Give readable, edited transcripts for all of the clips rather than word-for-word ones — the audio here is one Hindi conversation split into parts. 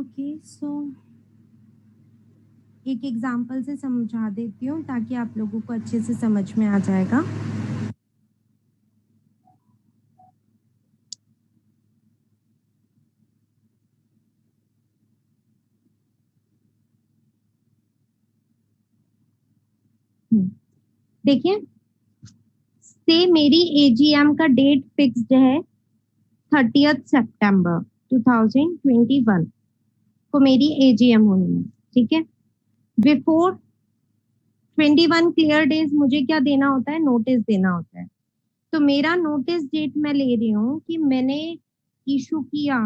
ओके सो एक एग्जांपल से समझा देती हूँ ताकि आप लोगों को अच्छे से समझ में आ जाएगा। देखिए, से मेरी एजीएम का डेट फिक्स्ड है 30 सितंबर 2021 को मेरी एजीएम होनी है। ठीक है, बिफोर 21 क्लियर डेज मुझे क्या देना होता है, नोटिस देना होता है। तो मेरा नोटिस डेट मैं ले रही हूँ कि मैंने इशू किया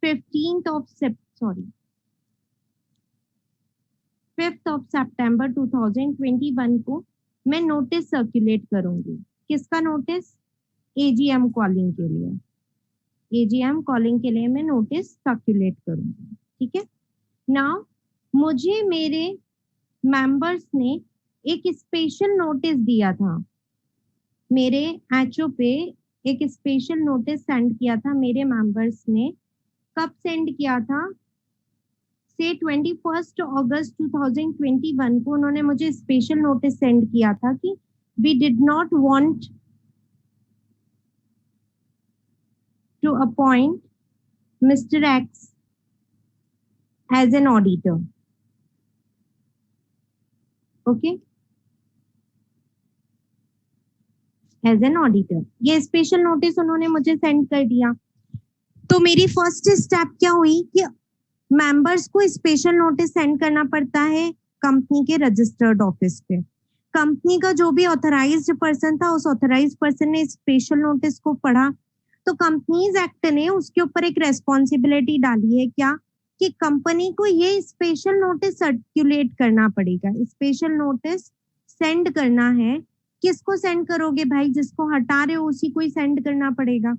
5th ऑफ सितंबर 2021 को मैं नोटिस सर्कुलेट करूंगी। किसका नोटिस? एजीएम कॉलिंग के लिए। एजीएम कॉलिंग के लिए मैं नोटिस सर्कुलेट करूंगी। ठीक है, नाउ मुझे मेरे मेंबर्स ने एक स्पेशल नोटिस दिया था, मेरे एचओ पे एक स्पेशल नोटिस सेंड किया था मेरे मेंबर्स ने। कब सेंड किया था? से 21 अगस्त 2021 को उन्होंने मुझे स्पेशल नोटिस सेंड किया था कि we did not want to appoint mister X as an auditor. Okay, as an auditor ये स्पेशल नोटिस उन्होंने मुझे सेंड कर दिया। तो मेरी फर्स्ट स्टेप क्या हुई कि मेंबर्स को स्पेशल नोटिस सेंड करना पड़ता है कंपनी के रजिस्टर्ड ऑफिस पे। कंपनी का जो भी ऑथराइज्ड पर्सन था, उस ऑथराइज्ड पर्सन ने स्पेशल नोटिस को पढ़ा। तो कंपनीज एक्ट ने उसके ऊपर एक रेस्पॉन्सिबिलिटी डाली है, क्या कि कंपनी को ये स्पेशल नोटिस सर्कुलेट करना पड़ेगा। स्पेशल नोटिस सेंड करना है। किसको सेंड करोगे भाई? जिसको हटा रहे हो उसी को ही सेंड करना पड़ेगा,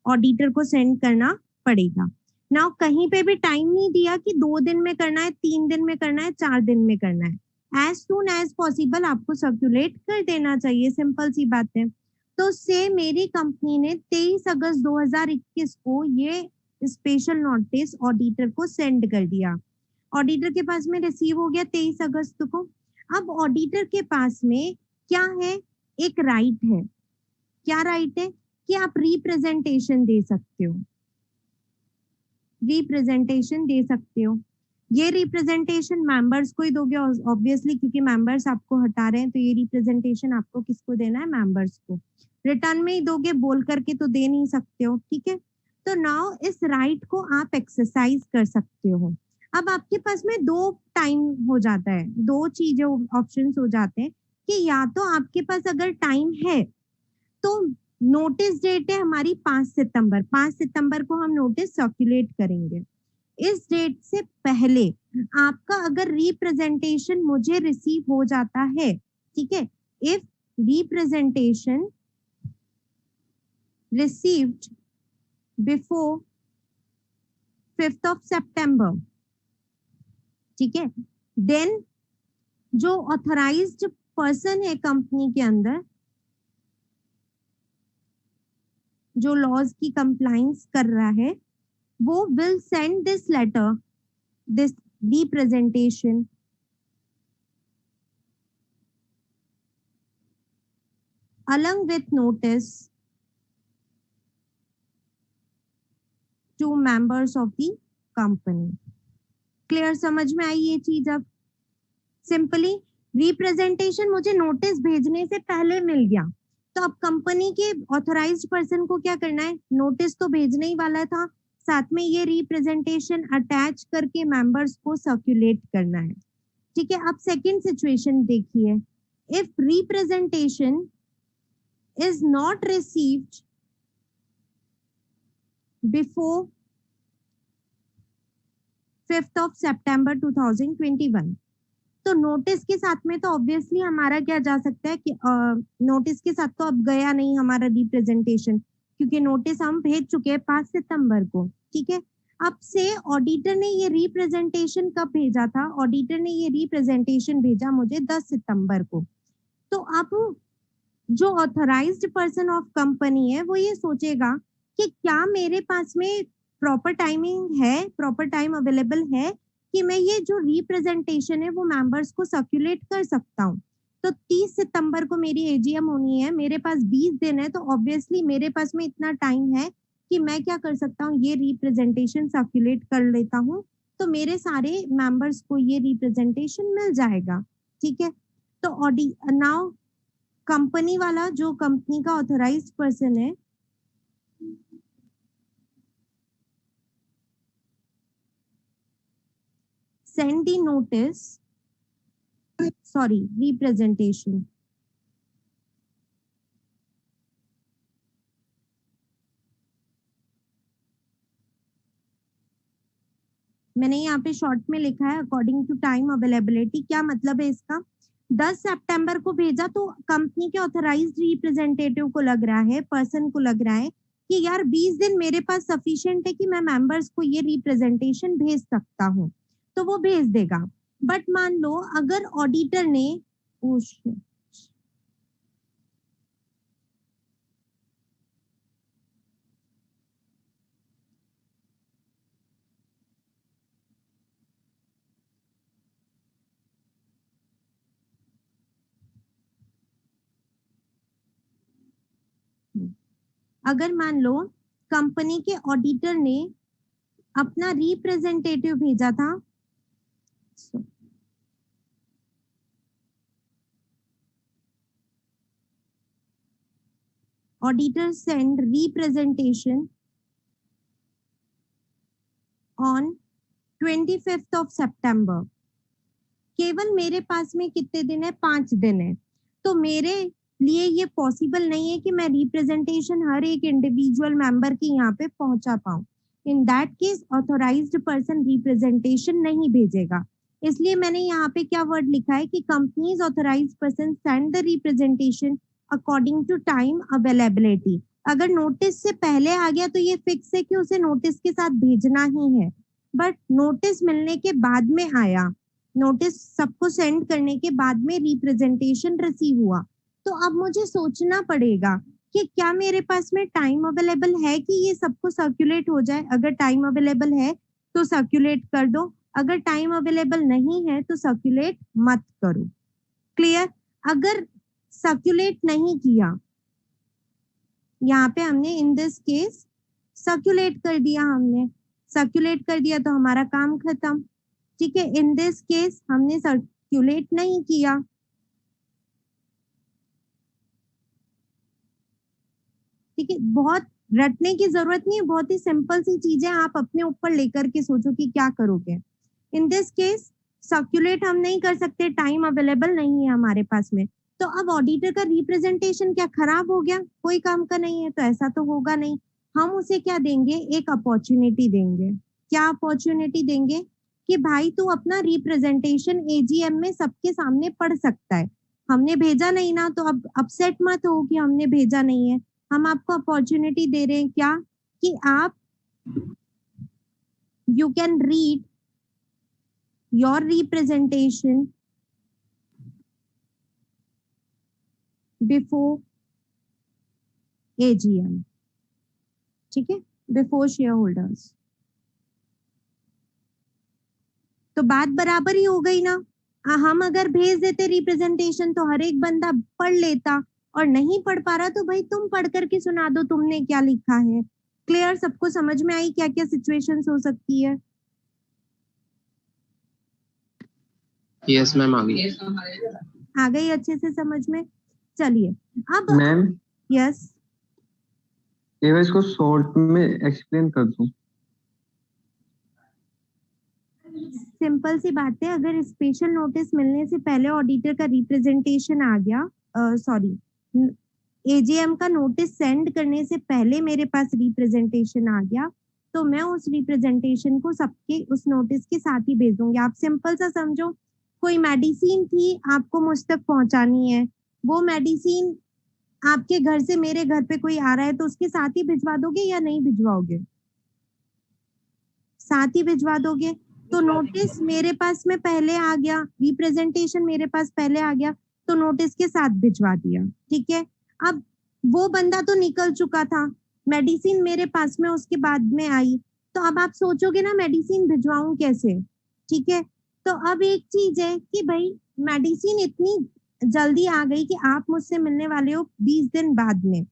ऑडिटर को सेंड करना पड़ेगा। नाउ कहीं पे भी टाइम नहीं दिया कि 2 दिन में करना है, 3 दिन में करना है, 4 दिन में करना है। एज सून एज पॉसिबल आपको सर्कुलेट कर देना चाहिए, सिंपल सी बात है। तो से मेरी कंपनी ने 23 अगस्त 2021 को ये स्पेशल नोटिस ऑडिटर को सेंड कर दिया। ऑडिटर के पास में रिसीव हो गया 23 अगस्त को। अब ऑडिटर के पास में क्या है? एक राइट है। क्या राइट है? कि आप रिप्रेजेंटेशन दे सकते हो, रिप्रेजेंटेशन दे सकते हो। ये रिप्रेजेंटेशन मेंबर्स को ही दोगे ऑब्वियसली, क्योंकि मेंबर्स आपको हटा रहे हैं। तो ये रिप्रेजेंटेशन आपको किसको देना है? मेंबर्स को। रिटर्न में ही दोगे, बोल करके तो दे नहीं सकते हो। ठीक है, तो नाउ इस राइट को आप एक्सरसाइज कर सकते हो। अब आपके पास में दो टाइम हो जाता है, दो चीजें ऑप्शंस हो जाते हैं कि या तो आपके पास अगर टाइम है तो नोटिस डेट है हमारी 5 सितंबर। 5 सितंबर को हम नोटिस सर्कुलेट करेंगे। इस डेट से पहले आपका अगर रिप्रेजेंटेशन मुझे रिसीव हो जाता है, ठीक है, if representation received before 5th of September, ठीक है, देन जो ऑथराइज्ड पर्सन है कंपनी के अंदर, जो लॉज की कंप्लायंस कर रहा है, वो will send this letter, this representation along with notice to members of the company। Clear? समझ में आई ये चीज? अब सिंपली रिप्रेजेंटेशन मुझे नोटिस भेजने से पहले मिल गया, तो अब कंपनी के ऑथराइज्ड पर्सन को क्या करना है? नोटिस तो भेजने ही वाला था, साथ में ये रिप्रेजेंटेशन अटैच करके मेंबर्स को सर्कुलेट करना है। ठीक है, अब सेकंड सिचुएशन देखिए। If representation is not received before 5th of September 2021, तो नोटिस के साथ में तो ऑब्वियसली हमारा क्या जा सकता है कि नोटिस के साथ तो अब गया नहीं हमारा रिप्रेजेंटेशन, क्योंकि नोटिस हम भेज चुके हैं 5 सितंबर को। ठीक है, अब से ऑडिटर ने ये रिप्रेजेंटेशन कब भेजा था? ऑडिटर ने ये रिप्रेजेंटेशन भेजा मुझे 10 सितंबर को। तो अब जो ऑथराइज्ड पर्सन ऑफ कंपनी है वो ये सोचेगा कि क्या मेरे पास में प्रॉपर टाइमिंग है, प्रॉपर टाइम अवेलेबल है कि मैं ये जो रिप्रेजेंटेशन है वो मेंबर्स को सर्कुलेट कर सकता हूँ। तो 30 सितंबर को मेरी एजीएम होनी है, मेरे पास 20 दिन है, तो ऑब्वियसली मेरे पास में इतना टाइम है कि मैं क्या कर सकता हूँ, ये रिप्रेजेंटेशन सर्कुलेट कर लेता हूँ, तो मेरे सारे मेंबर्स को ये रिप्रेजेंटेशन मिल जाएगा। ठीक है, तो ऑडी नाउ कंपनी वाला जो कंपनी का ऑथराइज्ड पर्सन है, send the notice, sorry, representation. मैंने यहाँ पे शॉर्ट में लिखा है अकॉर्डिंग टू टाइम अवेलेबिलिटी। क्या मतलब है इसका? 10 सितंबर को भेजा तो कंपनी के ऑथराइज्ड रिप्रेजेंटेटिव को लग रहा है, पर्सन को लग रहा है कि यार 20 दिन मेरे पास सफिशिएंट है कि मैं मेंबर्स को ये रिप्रेजेंटेशन भेज सकता हूँ, तो वो भेज देगा। बट मान लो अगर ऑडिटर ने अगर मान लो कंपनी के ऑडिटर ने अपना रिप्रेजेंटेटिव भेजा था, auditor send representation on 25th of September. केवल मेरे पास में कितने दिन है? 5 दिन है। तो मेरे लिए ये पॉसिबल नहीं है कि मैं रिप्रेजेंटेशन हर एक इंडिविजुअल मेंबर के यहाँ पे पहुंचा पाऊं। In that case authorised person representation नहीं भेजेगा। इसलिए मैंने यहाँ पे क्या वर्ड लिखा है कि companies authorised person send the representation according to time availability. अगर नोटिस से पहले आ गया तो ये फिक्स है कि उसे नोटिस के साथ भेजना ही है, बट नोटिस मिलने के बाद में आया, नोटिस सबको सेंड करने के बाद में रिप्रेजेंटेशन रिसीव हुआ, तो अब मुझे सोचना पड़ेगा कि क्या मेरे पास में टाइम अवेलेबल है कि ये सबको सर्कुलेट हो जाए। अगर टाइम अवेलेबल है तो सर्कुलेट कर दो, अगर टाइम अवेलेबल नहीं है तो सर्कुलेट मत करो। क्लियर? अगर सर्कुलेट नहीं किया, यहाँ पे हमने इन दिस केस सर्कुलेट कर दिया, हमने सर्कुलेट कर दिया तो हमारा काम खत्म। ठीक है, इन दिस केस हमने सर्कुलेट नहीं किया, ठीक है। बहुत रटने की जरूरत नहीं है, बहुत ही सिंपल सी चीजें आप अपने ऊपर लेकर के सोचो कि क्या करोगे। इन दिस केस सर्कुलेट हम नहीं कर सकते, टाइम अवेलेबल नहीं है हमारे पास में, तो अब ऑडिटर का रिप्रेजेंटेशन क्या खराब हो गया? कोई काम का नहीं है, तो ऐसा तो होगा नहीं। हम उसे क्या देंगे? एक अपॉर्चुनिटी देंगे। क्या अपॉर्चुनिटी देंगे? कि भाई तू अपना रिप्रेजेंटेशन एजीएम में सबके सामने पढ़ सकता है। हमने भेजा नहीं ना, तो अब अपसेट मत हो कि हमने भेजा नहीं है। हम आपको अपॉर्चुनिटी दे रहे हैं क्या? कि आप you can read your representation before AGM, ठीक है, बिफोर शेयर होल्डर्स। तो बात बराबर ही हो गई ना। हम अगर भेज देते रिप्रेजेंटेशन तो हर एक बंदा पढ़ लेता, और नहीं पढ़ पा रहा तो भाई तुम पढ़ करके सुना दो तुमने क्या लिखा है। क्लियर? सबको समझ में आई क्या क्या सिचुएशंस हो सकती है? यस मैम, आ गई। आ गई अच्छे से समझ में? चलिए अब मैम, यस, ये मैं इसको शॉर्ट में एक्सप्लेन कर दूं। सिंपल सी बात है, अगर स्पेशल नोटिस मिलने से पहले ऑडिटर का रिप्रेजेंटेशन आ गया, सॉरी, एजीएम का नोटिस सेंड करने से पहले मेरे पास रिप्रेजेंटेशन आ गया, तो मैं उस रिप्रेजेंटेशन को सबके उस नोटिस के साथ ही भेज दूंगी। आप सिंपल सा समझो, कोई मेडिसिन थी आपको मुझ तक पहुंचानी है, वो मेडिसिन आपके घर से मेरे घर पे कोई आ रहा है तो उसके साथ ही भिजवा दोगे या नहीं भिजवाओगे? साथ ही भिजवा दोगे। तो नोटिस मेरे पास में पहले आ गया, रिप्रेजेंटेशन मेरे पास पहले आ गया, तो नोटिस के साथ भिजवा दिया। ठीक है, अब वो बंदा तो निकल चुका था, मेडिसिन मेरे पास में उसके बाद में आई, तो अब आप सोचोगे ना मेडिसिन भिजवाऊं कैसे, ठीक है। तो अब एक चीज है कि भाई मेडिसिन इतनी जल्दी आ गई कि आप मुझसे मिलने वाले हो 20 दिन बाद में,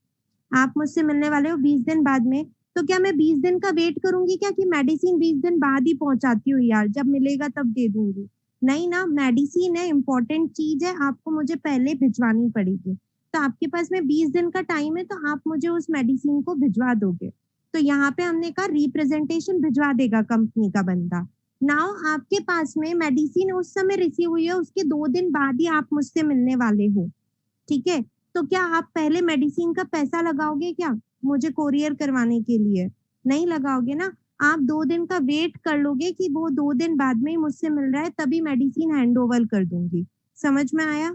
आप मुझसे मिलने वाले हो 20 दिन बाद में, तो क्या मैं 20 दिन का वेट करूंगी क्या कि मेडिसिन 20 दिन बाद ही पहुंचाती हूँ यार, जब मिलेगा तब दे दूंगी? नहीं ना, मेडिसिन है, इंपॉर्टेंट चीज है, आपको मुझे पहले भिजवानी पड़ेगी। तो आपके पास में 20 दिन का टाइम है, तो आप मुझे उस मेडिसिन को भिजवा दोगे। तो यहाँ पे हमने कहा रिप्रेजेंटेशन भिजवा देगा कंपनी का बंदा। नाउ आपके पास में मेडिसिन उस समय रिसीव हुई है, उसके 2 दिन बाद ही आप मुझसे मिलने वाले हो, ठीक है। तो क्या आप पहले मेडिसिन का पैसा लगाओगे क्या मुझे कोरियर करवाने के लिए? नहीं लगाओगे ना, आप 2 दिन का वेट कर लोगे कि वो 2 दिन बाद में ही मुझसे मिल रहा है, तभी मेडिसिन हैंड ओवर कर दूंगी। समझ में आया?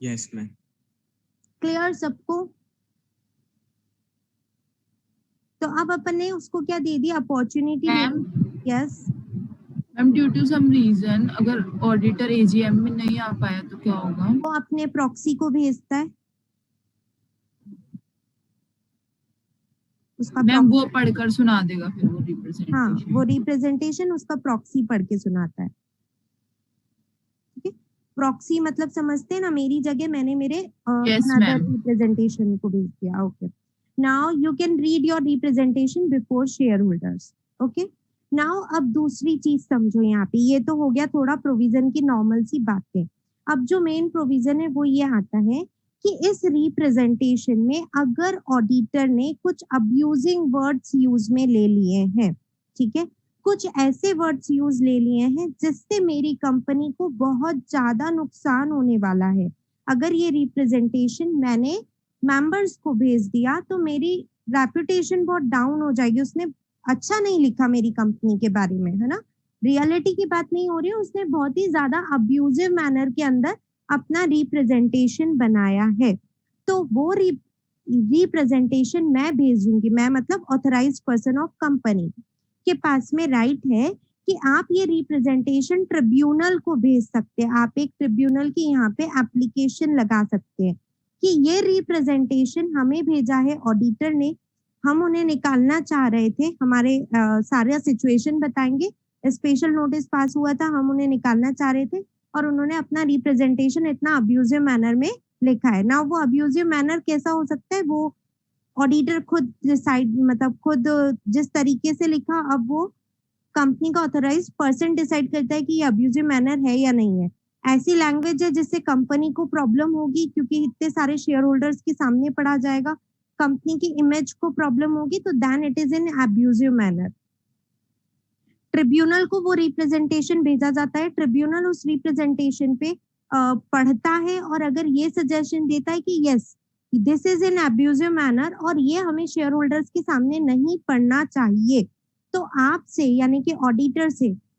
Yes ma'am. क्लियर सबको? तो अब अपन ने उसको क्या दे दिया, अपॉर्चुनिटी दे मैम दी। Yes, ma'am due to some reason अगर ऑडिटर एजीएम में नहीं आ पाया तो क्या होगा? वो अपने प्रॉक्सी को भेजता है, उसका मैम proxy- वो पढ़कर सुना देगा फिर वो हाँ, रिप्रेजेंटेशन। वो रिप्रेजेंटेशन उसका प्रॉक्सी पढ़ के सुनाता है, ठीक है। प्रॉक्सी मतलब समझते हैं ना, मेरी जगह मैंने मेरे Yes, अनदर ma'am. रिप्रेजेंटेशन को भेज दिया। Okay, now you can read your representation before share holders. Okay, now अब दूसरी चीज समझो यहाँ पे, ये तो हो गया थोड़ा प्रोविजन की नॉर्मल सी बातें। अब जो मेन प्रोविजन है वो ये आता है कि इस रिप्रेजेंटेशन में अगर ऑडिटर ने कुछ अब्यूजिंग वर्ड्स यूज में ले लिए हैं, ठीक है, कुछ ऐसे वर्ड्स यूज ले लिए हैं जिससे मेरी कंपनी को बहुत ज्यादा नुकसान होने वाला है, अगर ये रिप्रेजेंटेशन मैंने मेंबर्स को भेज दिया तो मेरी रेपुटेशन बहुत डाउन हो जाएगी। उसने अच्छा नहीं लिखा मेरी कंपनी के बारे में, है ना, रियलिटी की बात नहीं हो रही है, उसने बहुत ही ज्यादा अब्यूजिव मैनर के अंदर अपना रिप्रेजेंटेशन बनाया है। तो वो रिप्रेजेंटेशन मैं भेजूंगी, मैं मतलब ऑथराइज्ड पर्सन ऑफ कंपनी के पास में राइट है कि आप ये रिप्रेजेंटेशन ट्रिब्यूनल को भेज सकते हैं। आप एक ट्रिब्यूनल की यहाँ पे एप्लीकेशन लगा सकते हैं कि ये रिप्रेजेंटेशन हमें भेजा है ऑडिटर ने, हम उन्हें निकालना चाह रहे थे, हमारे सारा सिचुएशन बताएंगे, स्पेशल नोटिस पास हुआ था, हम उन्हें निकालना चाह रहे थे और उन्होंने अपना रिप्रेजेंटेशन इतना अब्यूजिव मैनर में लिखा है ना। वो अब्यूजिव मैनर कैसा हो सकता है, वो ऑडिटर खुद डिसाइड, मतलब खुद जिस तरीके से लिखा, अब वो कंपनी का ऑथराइज्ड पर्सन डिसाइड करता है कि ये अब्यूजिव मैनर है या नहीं है। ऐसी लैंग्वेज है जिससे कंपनी को प्रॉब्लम होगी क्योंकि इतने सारे शेयर होल्डर्स के सामने पढ़ा जाएगा, कंपनी की इमेज को प्रॉब्लम होगी, तो then it is in abusive manner. Tribunal को वो रिप्रेजेंटेशन भेजा जाता है, ट्रिब्यूनल उस रिप्रेजेंटेशन पे पढ़ता है और अगर ये सजेशन देता है कि yes this is in abusive manner और ये हमें शेयर होल्डर्स के सामने नहीं पढ़ना चाहिए, तो आपसे यानी कि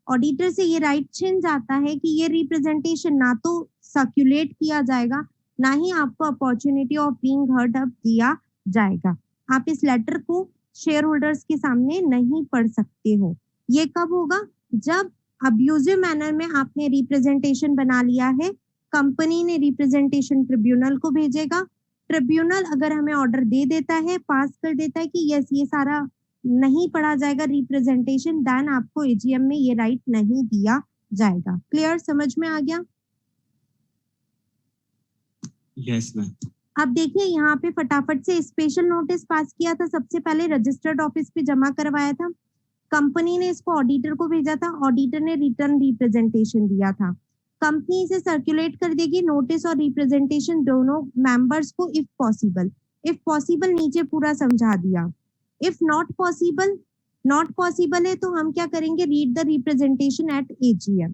ऑडिटर से ये राइट छिन जाता है कि ये रिप्रेजेंटेशन ना तो सर्कुलेट किया जाएगा, ना ही आपको opportunity of being heard up दिया जाएगा। आप इस लेटर को शेयर होल्डर्स के सामने नहीं पढ़ सकते हो। ये कब होगा, जब अब्यूजिव मैनर में आपने रिप्रेजेंटेशन बना लिया है, कंपनी ने रिप्रेजेंटेशन ट्रिब्यूनल को भेजेगा, ट्रिब्यूनल अगर हमें ऑर्डर दे देता है, पास कर देता है कि यस ये सारा नहीं पढ़ा जाएगा रिप्रेजेंटेशन, देन आपको एजीएम में ये राइट नहीं दिया जाएगा। क्लियर, समझ में आ गया? Yes ma'am. अब देखिए यहाँ पे फटाफट से स्पेशल नोटिस पास किया था, सबसे पहले रजिस्टर्ड ऑफिस पे जमा करवाया था, कंपनी ने इसको ऑडिटर को भेजा था, ऑडिटर ने रिटर्न रिप्रेजेंटेशन दिया था, कंपनी इसे सर्कुलेट कर देगी नोटिस और रिप्रेजेंटेशन दोनों मेंबर्स को इफ पॉसिबल नीचे पूरा समझा दिया। इफ नॉट पॉसिबल है तो हम क्या करेंगे, read the representation at AGM,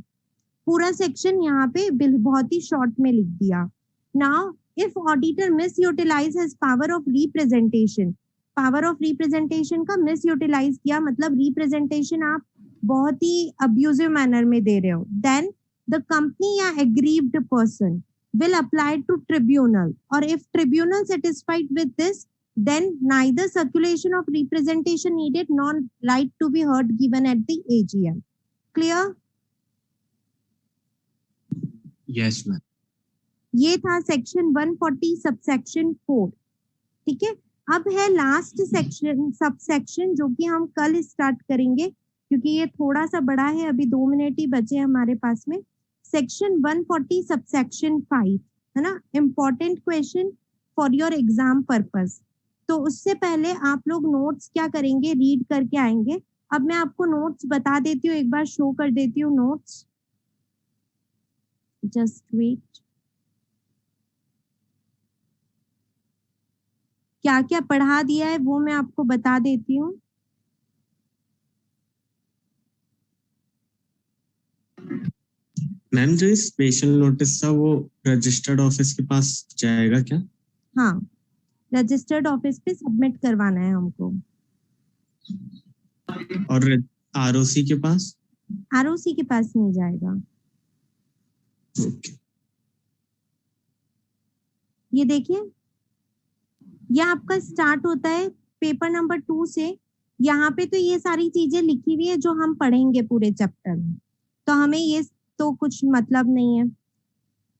पूरा सेक्शन यहाँ पे बहुत ही शॉर्ट में लिख दिया। Now if auditor misutilise his power of representation, power of representation का मिस यूटिलाइज किया, मतलब रिप्रेजेंटेशन आप बहुत ही अब्यूजिव मैनर में दे रहे हो, देन द कंपनी या aggrieved person will apply to tribunal, or if tribunal satisfied with this, then neither circulation of representation needed nor right to be heard given at the AGM. Clear? Yes ma'am. ये था सेक्शन 140 सबसेक्शन 4, ठीक है। अब है लास्ट सेक्शन, सब सेक्शन, जो कि हम कल स्टार्ट करेंगे क्योंकि ये थोड़ा सा बड़ा है, अभी 2 मिनट ही बचे हमारे पास में। सेक्शन 140 सबसेक्शन 5 है ना, important question for your exam purpose. तो उससे पहले आप लोग नोट्स क्या करेंगे, रीड करके आएंगे। अब मैं आपको नोट्स बता देती हूँ, एक बार शो कर देती हूँ नोट्स, जस्ट वेट। क्या क्या पढ़ा दिया है वो मैं आपको बता देती हूँ। मैम जो स्पेशल नोटिस था वो रजिस्टर्ड ऑफिस के पास जाएगा क्या? हाँ, रजिस्टर्ड ऑफिस पे सबमिट करवाना है हमको। और आरओसी के पास? आरओसी के पास नहीं जाएगा। ओके। ये देखिए, ये आपका स्टार्ट होता है पेपर नंबर 2 से। यहाँ पे तो ये सारी चीजें लिखी हुई है जो हम पढ़ेंगे पूरे चैप्टर में, तो हमें ये तो कुछ मतलब नहीं है।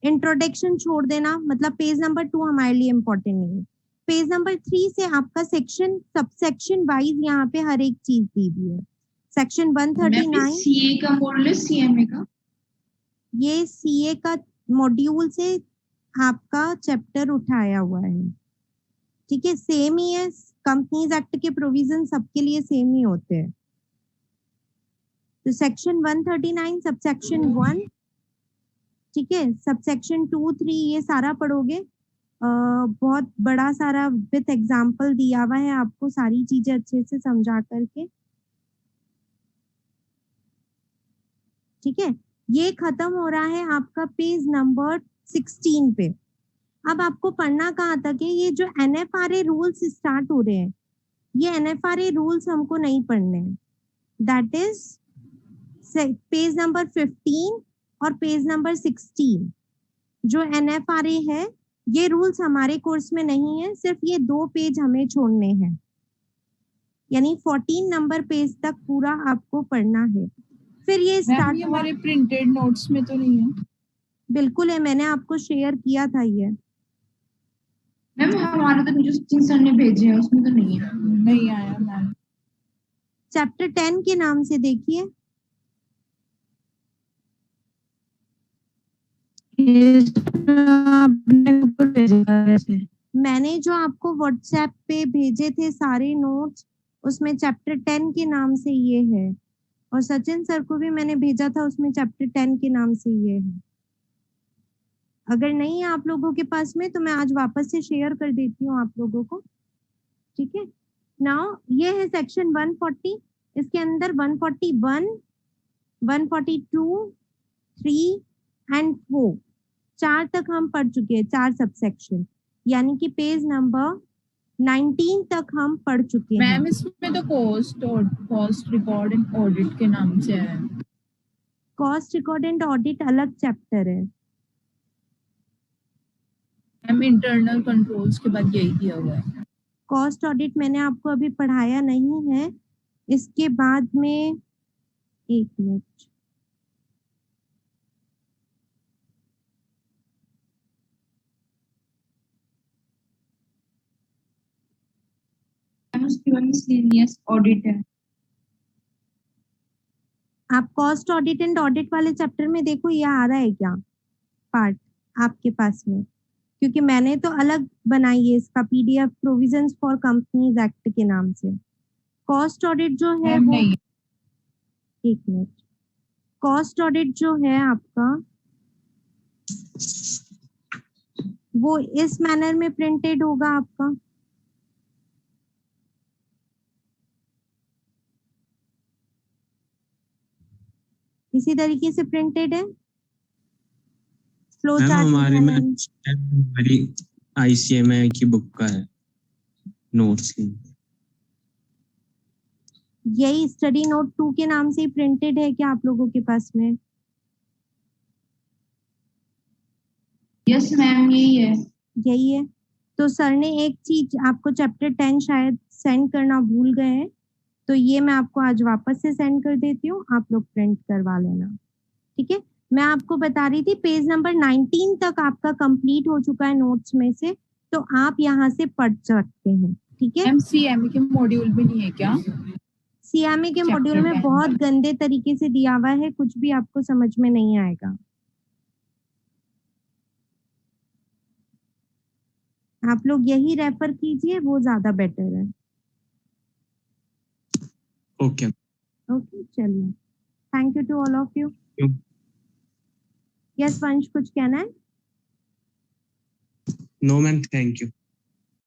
इंट्रोडक्शन छोड़ देना, मतलब पेज नंबर 2 हमारे लिए इम्पोर्टेंट नहीं है। पेज नंबर 3 से आपका सेक्शन सबसेक्शन वाइज यहाँ पे हर एक चीज दी हुई है। सेक्शन 139 सीए का मॉडल है सीएमए का? ये सीए का मॉड्यूल से आपका चैप्टर उठाया हुआ है, ठीक है, सेम ही है। कंपनीज एक्ट के प्रोविजन सबके लिए सेम ही होते हैं। तो सेक्शन 139 सबसेक्शन 1, ठीक है, सबसेक्शन 2, 3 ये सारा पढ़ोगे। बहुत बड़ा सारा विथ एग्जाम्पल दिया हुआ है आपको, सारी चीजें अच्छे से समझा करके, ठीक है। ये खत्म हो रहा है आपका पेज नंबर 16 पे। अब आपको पढ़ना कहाँ तक है, ये जो एनएफआरए रूल्स स्टार्ट हो रहे हैं, ये एनएफआरए रूल्स हमको नहीं पढ़ने हैं। दैट इज पेज नंबर 15 और पेज नंबर 16। जो एनएफआरए है, ये रूल्स हमारे कोर्स में नहीं है, सिर्फ ये 2 पेज हमें छोड़ने हैं, यानी 14 नंबर पेज तक पूरा आपको पढ़ना है। फिर ये स्टार्ट हमारे प्रिंटेड नोट्स में तो नहीं है? बिल्कुल है, मैंने आपको शेयर किया था ये। मैम हमारा तो जो सचिन सर ने भेजे हैं उसमें तो नहीं है। नहीं आया मैम। चैप्टर 10 के नाम से देखिए, मैंने जो आपको व्हाट्सएप पे भेजे थे सारे नोट्स, उसमें चैप्टर 10 के नाम से ये है, और सचिन सर को भी मैंने भेजा था, उसमें चैप्टर 10 के नाम से ये है। अगर नहीं है आप लोगों के पास में तो मैं आज वापस से शेयर कर देती हूँ आप लोगों को, ठीक है। नाउ ये है सेक्शन 140, इसके अंदर 141, 142, 3 एंड 4, 4 तक हम पढ़ चुके हैं, 4 सबसेक्शन, यानी कि पेज नंबर 19 तक हम पढ़ चुके हैं। मैम इसमें तो कॉस्ट रिकॉर्ड एंड ऑडिट के नाम से है। कॉस्ट रिकॉर्ड एंड ऑडिट अलग चैप्टर है। मैम इंटरनल कंट्रोल्स के बाद यही दिया हुआ है। कॉस्ट ऑडिट मैंने आपको अभी पढ़ाया नहीं है, इसके बाद में, एक मिनट, उसके बाद मिसलेनियस ऑडिट है। आप कॉस्ट ऑडिट एंड ऑडिट वाले चैप्टर में देखो, ये आ रहा है क्या पार्ट आपके पास में, क्योंकि मैंने तो अलग बनाई है इसका PDF, provisions for companies act के नाम से। कॉस्ट ऑडिट जो है वो, एक मिनट, कॉस्ट ऑडिट जो है आपका वो इस मैनर में प्रिंटेड होगा आपका, इसी तरीके से प्रिंटेड है। फ्लो मैम चार्ट हमारे में हमारी आईसीएमआई की बुक का है नोट्स। यही स्टडी नोट 2 के नाम से ही प्रिंटेड है क्या आप लोगों के पास में? यस मैम यही है। यही है। तो सर ने एक चीज आपको चैप्टर 10 शायद सेंड करना भूल गए हैं, तो ये मैं आपको आज वापस से सेंड कर देती हूँ, आप लोग प्रिंट करवा लेना, ठीक है। मैं आपको बता रही थी पेज नंबर 19 तक आपका कंप्लीट हो चुका है नोट्स में से, तो आप यहाँ से पढ़ सकते हैं। ठीक है। एमसीएमई के मॉड्यूल भी नहीं है क्या? सीएमए के Chapter मॉड्यूल में 10 बहुत गंदे तरीके से दिया हुआ है, कुछ भी आपको समझ में नहीं आएगा। आप लोग यही रेफर कीजिए, वो ज्यादा बेटर है। ओके। ओके चलिए, thank you to all of you. Yes Vansh, कुछ कहना है? No ma'am, thank you.